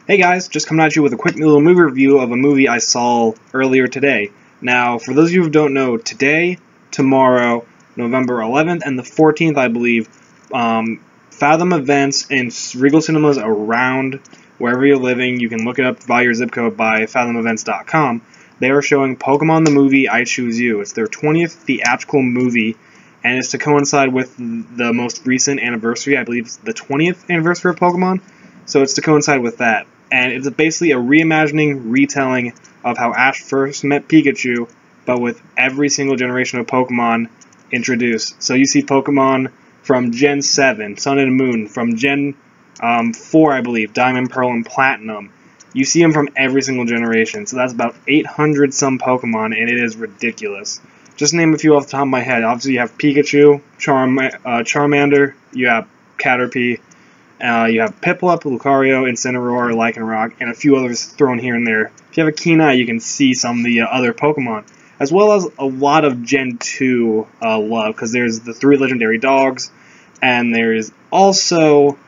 Hey guys, just coming at you with a quick little movie review of a movie I saw earlier today. Now, for those of you who don't know, today, tomorrow, November 11th, and the 14th, I believe, Fathom Events in Regal Cinemas around wherever you're living, you can look it up by your zip code by fathomevents.com. They are showing Pokemon the movie I Choose You. It's their 20th theatrical movie, and it's to coincide with the most recent anniversary. I believe it's the 20th anniversary of Pokemon, so it's to coincide with that. And it's basically a reimagining, retelling of how Ash first met Pikachu, but with every single generation of Pokemon introduced. So you see Pokemon from Gen 7, Sun and Moon, from Gen 4, I believe, Diamond, Pearl, and Platinum. You see them from every single generation. So that's about 800 some Pokemon, and it is ridiculous. Just to name a few off the top of my head. Obviously, you have Pikachu, Charmander, you have Caterpie, you have Piplup, Lucario, Incineroar, Lycanroc, and a few others thrown here and there. If you have a keen eye, you can see some of the other Pokemon, as well as a lot of Gen 2 love, because there's the 3 legendary dogs, and there's also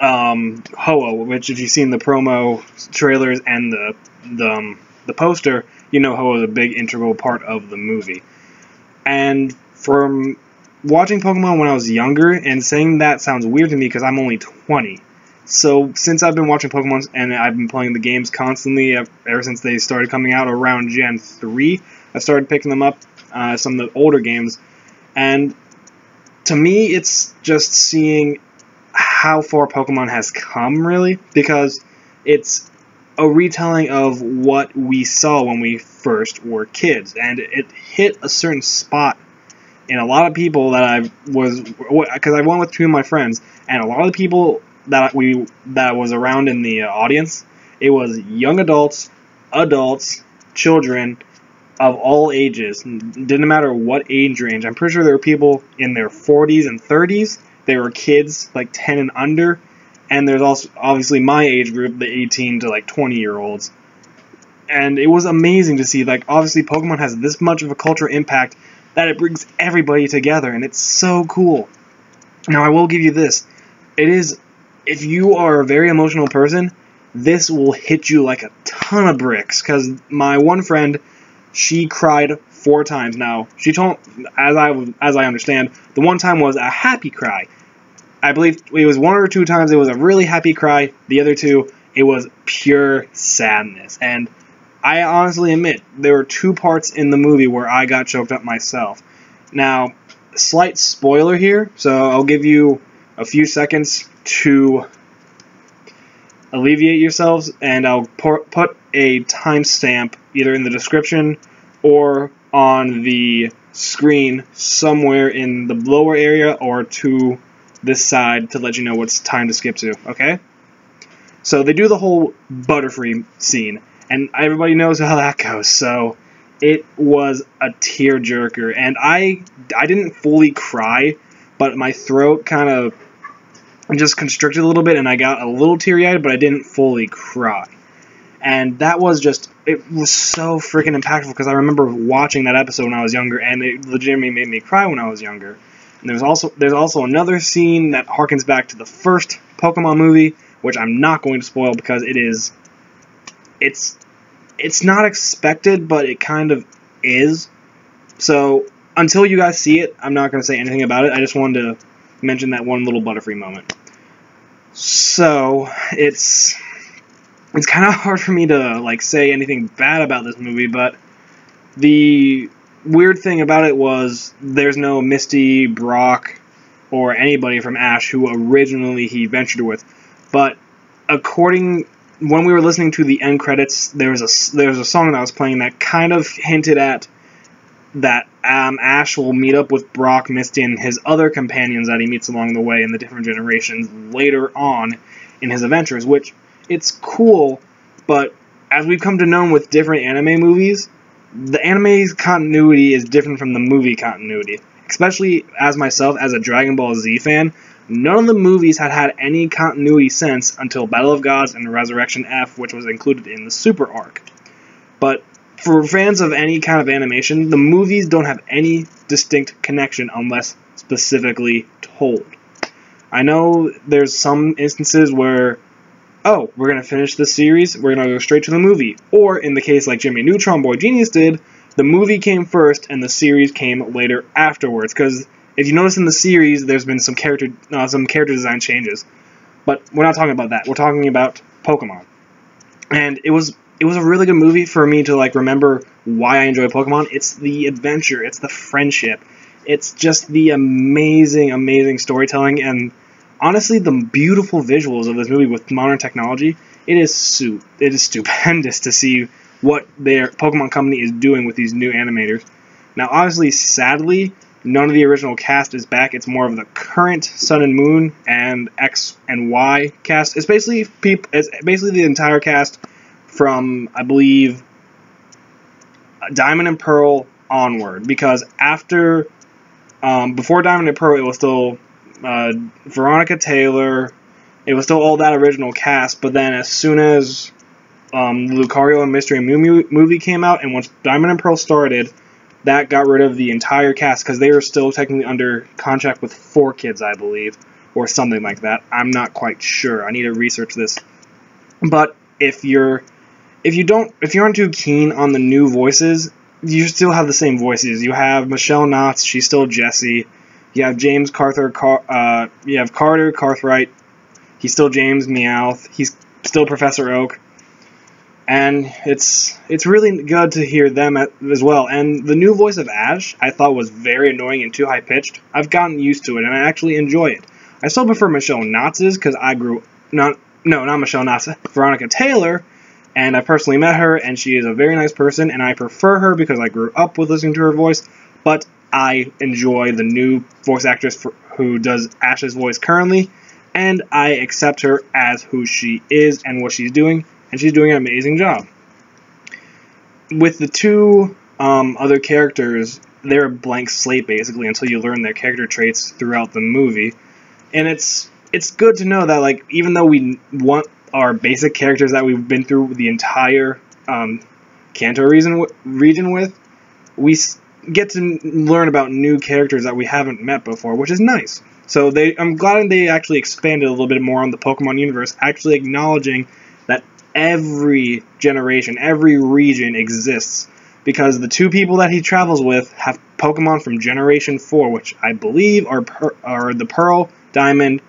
Ho-Oh, which if you've seen the promo trailers and the poster, you know Ho-Oh is a big integral part of the movie. And from watching Pokemon when I was younger, and saying that sounds weird to me because I'm only 20. So since I've been watching Pokemon and I've been playing the games constantly ever since they started coming out around Gen 3, I started picking them up, some of the older games. And to me, it's just seeing how far Pokemon has come, really, because it's a retelling of what we saw when we first were kids. And it hit a certain spot and a lot of people that because I went with 2 of my friends, and a lot of the people that was around in the audience, it was young adults, children of all ages. Didn't matter what age range. I'm pretty sure there were people in their 40s and 30s. There were kids like 10 and under, and there's also obviously my age group, the 18 to like 20-year-olds. And it was amazing to see, like, obviously Pokemon has this much of a cultural impact that it brings everybody together, and it's so cool. Now, I will give you this. If you are a very emotional person, this will hit you like a ton of bricks, because my one friend, she cried 4 times. Now, she told, as I understand, the one time was a happy cry. I believe it was 1 or 2 times it was a really happy cry. The other 2, it was pure sadness. And I honestly admit, there were 2 parts in the movie where I got choked up myself. Now, slight spoiler here, so I'll give you a few seconds to alleviate yourselves, and I'll put a timestamp either in the description or on the screen somewhere in the lower area or to this side to let you know what's time to skip to, okay? So they do the whole Butterfree scene, and everybody knows how that goes, so it was a tearjerker, and I didn't fully cry, but my throat kind of just constricted a little bit, and I got a little teary-eyed, but I didn't fully cry. And that was just, it was so freaking impactful, because I remember watching that episode when I was younger, and it legitimately made me cry when I was younger. And there's also another scene that harkens back to the first Pokemon movie, which I'm not going to spoil because it's not expected, but it kind of is. So until you guys see it, I'm not going to say anything about it. I just wanted to mention that one little Butterfree moment. So it's kind of hard for me to like say anything bad about this movie, but the weird thing about it was there's no Misty, Brock, or anybody from Ash who originally he ventured with. But when we were listening to the end credits, there was a song that I was playing that kind of hinted at that Ash will meet up with Brock, Misty, and his other companions that he meets along the way in the different generations later on in his adventures, which it's cool, but as we've come to know with different anime movies, the anime's continuity is different from the movie continuity. Especially as myself, as a Dragon Ball Z fan, none of the movies had any continuity since until Battle of Gods and Resurrection F, which was included in the Super arc. But for fans of any kind of animation, the movies don't have any distinct connection unless specifically told. I know there's some instances where oh, we're going to finish this series, we're going to go straight to the movie. Or, in the case like Jimmy Neutron Boy Genius did, the movie came first and the series came later afterwards. Because if you notice in the series, there's been some character design changes. But we're not talking about that. We're talking about Pokemon. And it was a really good movie for me to like remember why I enjoy Pokemon. It's the adventure, it's the friendship, it's just the amazing storytelling, and honestly, the beautiful visuals of this movie with modern technology. It is stupendous to see what their Pokemon company is doing with these new animators. Now, obviously, sadly, none of the original cast is back. It's more of the current Sun and Moon and X and Y cast. It's basically the entire cast from, I believe, Diamond and Pearl onward. Because before Diamond and Pearl, it was still Veronica Taylor. It was still all that original cast. But then as soon as the Lucario and Mystery Mew movie came out, and once Diamond and Pearl started, that got rid of the entire cast, because they were still technically under contract with 4Kids, I believe, or something like that. I'm not quite sure. I need to research this. But if you aren't too keen on the new voices, you still have the same voices. You have Michelle Knotts, she's still Jessie. You have James Carter Cartwright, he's still James Meowth. He's still Professor Oak. And it's really good to hear them as well. And the new voice of Ash, I thought was very annoying and too high-pitched. I've gotten used to it, and I actually enjoy it. I still prefer Michelle Knotts' because not Michelle Knotts, Veronica Taylor, and I personally met her, and she is a very nice person, and I prefer her because I grew up with listening to her voice, but I enjoy the new voice actress who does Ash's voice currently, and I accept her as who she is and what she's doing, and she's doing an amazing job. With the two other characters, they're a blank slate, basically, until you learn their character traits throughout the movie, and it's good to know that, like, even though we want our basic characters that we've been through the entire Kanto region with, we get to learn about new characters that we haven't met before, which is nice. So I'm glad they actually expanded a little bit more on the Pokemon universe, actually acknowledging that every generation, every region exists, because the two people that he travels with have Pokemon from Generation 4, which I believe are the Pearl, Diamond,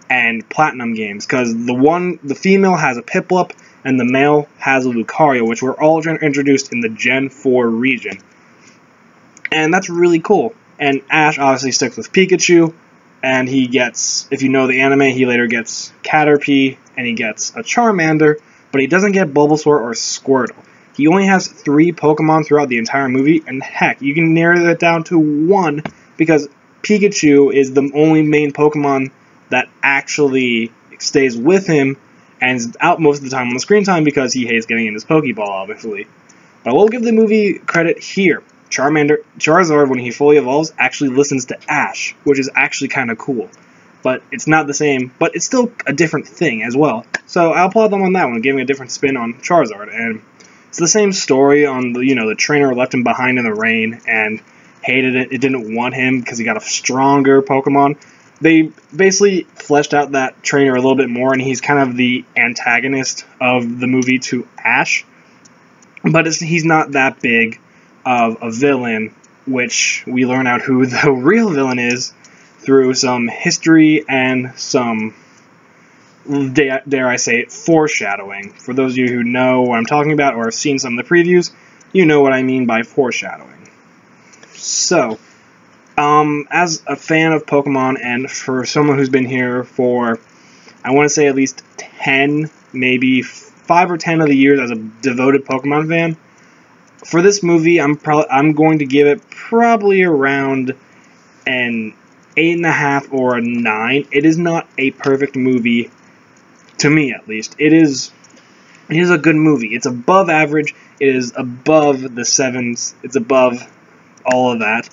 and Platinum games, because the female has a Piplup, and the male has a Lucario, which were all introduced in the Gen 4 region. And that's really cool. And Ash obviously sticks with Pikachu, and he gets, if you know the anime, he later gets Caterpie, and he gets a Charmander, but he doesn't get Bulbasaur or Squirtle. He only has 3 Pokemon throughout the entire movie, and heck, you can narrow that down to 1, because Pikachu is the only main Pokemon that actually stays with him and is out most of the time on the screen time because he hates getting in his Pokeball, obviously. But we'll give the movie credit here. Charizard, when he fully evolves, actually listens to Ash, which is actually kind of cool. But it's not the same, but it's still a different thing as well. So I'll applaud them on that one, giving a different spin on Charizard. And it's the same story on the trainer left him behind in the rain and hated it. It didn't want him because he got a stronger Pokemon. They basically fleshed out that trainer a little bit more, and he's kind of the antagonist of the movie to Ash. But he's not that big of a villain, which we learn out who the real villain is through some history and some, dare I say it, foreshadowing. For those of you who know what I'm talking about or have seen some of the previews, you know what I mean by foreshadowing. So, as a fan of Pokemon, and for someone who's been here for, I want to say at least 10, maybe 5 or 10 of the years as a devoted Pokemon fan, for this movie, I'm going to give it probably around an 8.5 or a 9. It is not a perfect movie, to me at least. It is a good movie. It's above average. It is above the 7s. It's above all of that.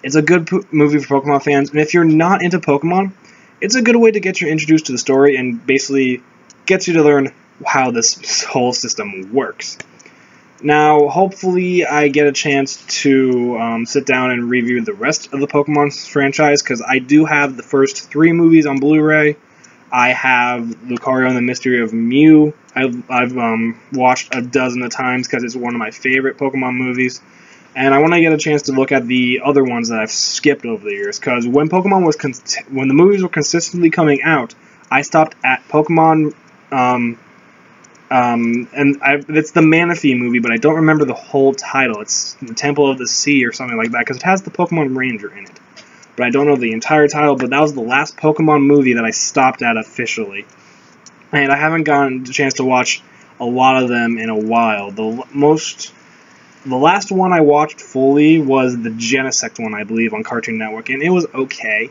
It's a good movie for Pokemon fans, and if you're not into Pokemon, it's a good way to get you introduced to the story and basically gets you to learn how this whole system works. Now, hopefully I get a chance to sit down and review the rest of the Pokemon franchise, because I do have the first 3 movies on Blu-ray. I have Lucario and the Mystery of Mew. I've watched a dozen of times because it's one of my favorite Pokemon movies. And I want to get a chance to look at the other ones that I've skipped over the years. Because when when the movies were consistently coming out, I stopped at Pokemon. It's the Manaphy movie, but I don't remember the whole title. It's the Temple of the Sea or something like that, because it has the Pokemon Ranger in it. But I don't know the entire title, but that was the last Pokemon movie that I stopped at officially. And I haven't gotten a chance to watch a lot of them in a while. The last one I watched fully was the Genesect one, I believe, on Cartoon Network, and it was okay.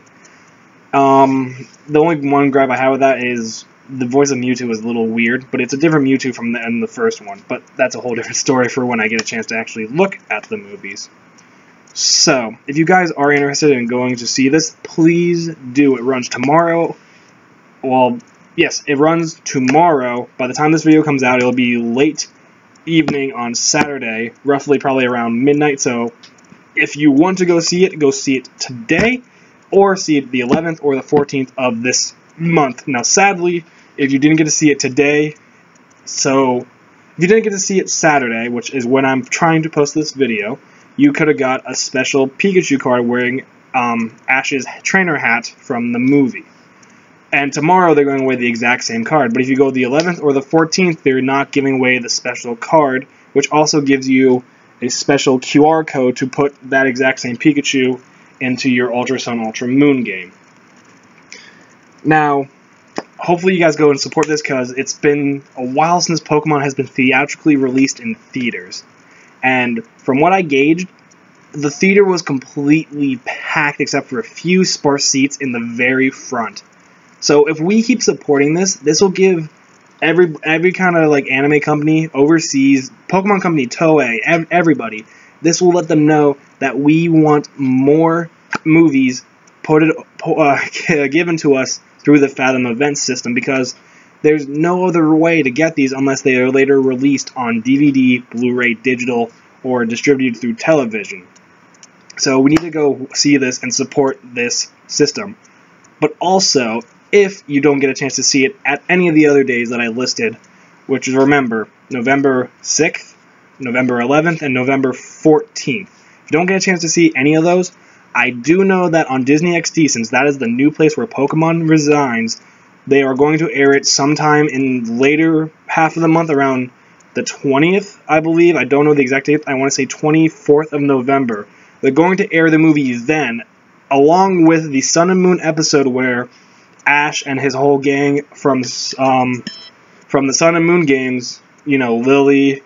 The only one gripe I have with that is the voice of Mewtwo is a little weird, but it's a different Mewtwo from the first one. But that's a whole different story for when I get a chance to actually look at the movies. So, if you guys are interested in going to see this, please do. It runs tomorrow. Well, yes, it runs tomorrow. By the time this video comes out, it'll be late evening on Saturday, roughly probably around midnight. So, if you want to go see it today, or see it the 11th or the 14th of this month. Now, sadly, if you didn't get to see it today, so if you didn't get to see it Saturday, which is when I'm trying to post this video, you could have got a special Pikachu card wearing Ash's trainer hat from the movie. And tomorrow they're going away the exact same card. But if you go the 11th or the 14th, they're not giving away the special card, which also gives you a special QR code to put that exact same Pikachu into your Ultra Sun, Ultra Moon game. Now, hopefully you guys go and support this, because it's been a while since Pokemon has been theatrically released in theaters. And from what I gauged, the theater was completely packed except for a few sparse seats in the very front. So if we keep supporting this, this will give every kind of like anime company overseas, Pokemon company, Toei, everybody, this will let them know that we want more movies given to us through the Fathom Events system, because there's no other way to get these unless they are later released on DVD, Blu-ray, digital, or distributed through television. So we need to go see this and support this system. But also, if you don't get a chance to see it at any of the other days that I listed, which is, remember, November 6th, November 11th, and November 14th. If you don't get a chance to see any of those, I do know that on Disney XD, since that is the new place where Pokemon resides, they are going to air it sometime in later half of the month, around the 20th, I believe. I don't know the exact date. I want to say 24th of November. They're going to air the movie then, along with the Sun and Moon episode where Ash and his whole gang from the Sun and Moon games, you know, Lily,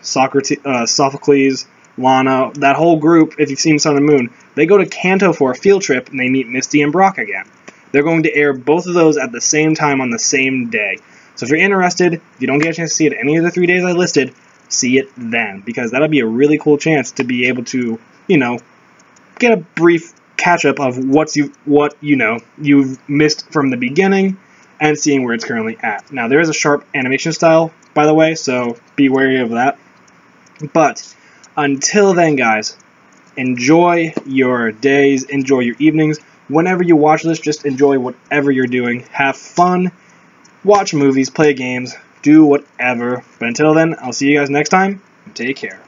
Sophocles, Lana, that whole group, if you've seen Sun and Moon, they go to Kanto for a field trip and they meet Misty and Brock again. They're going to air both of those at the same time on the same day. So if you're interested, if you don't get a chance to see it any of the 3 days I listed, see it then, because that'll be a really cool chance to be able to, you know, get a brief catch-up of what you've missed from the beginning and seeing where it's currently at. Now, there is a sharp animation style, by the way, so be wary of that. But until then, guys, enjoy your days, enjoy your evenings. Whenever you watch this, just enjoy whatever you're doing. Have fun, watch movies, play games, do whatever. But until then, I'll see you guys next time. Take care.